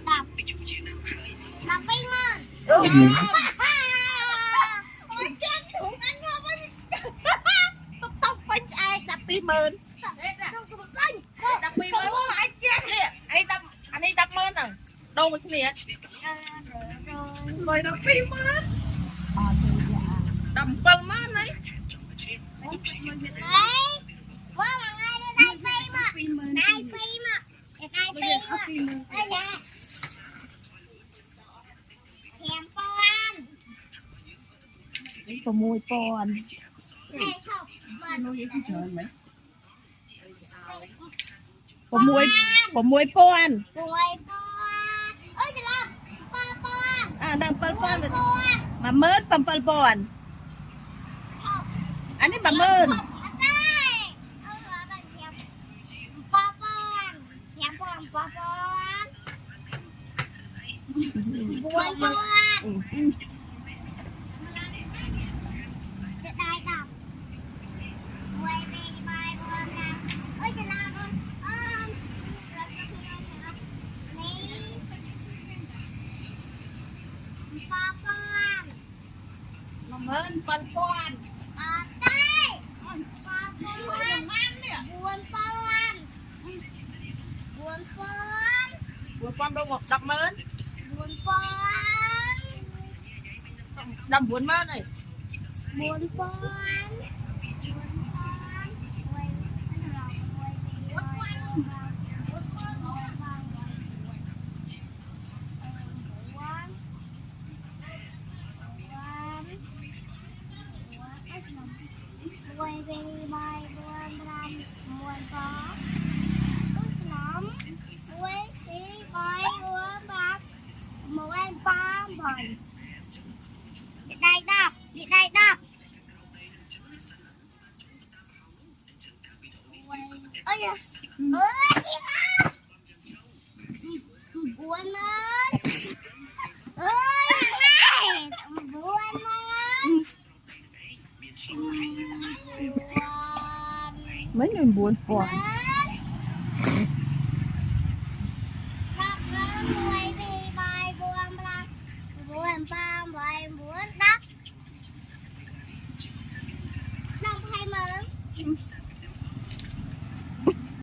đập đập pin mà ôi chết xuống anh không tóc tóc bánh ai đập pin mơn đập pin mơn anh chết nè anh đi đập mơn à đâu mà cái này rồi đập pin mơn đập pin mơn đấy quá mà ngay đây phim mà đây phim mà đây phim mà đây dạ thèm con có môi con đây không nuôi cái trời mày có môi con ơi chị làm con à đang con mà mớt con anh ấy bà mơn buồn sẽ đai đọc quay về bài buồn nào ơi chị làm không mơn con đây buồn con đâu một đập mơn buồn con đập buồn mơn này buồn con quay về bài buồn làm buồn có ước lắm quay đi bài buồn bạc một em ba bài đi đây đọc ôi ơi chị ba buồn lên ơi này buồn lên mấy người buồn quá đọc lên quay về bài buồn bạc buồn ba bài buồn đọc đọc hay mớn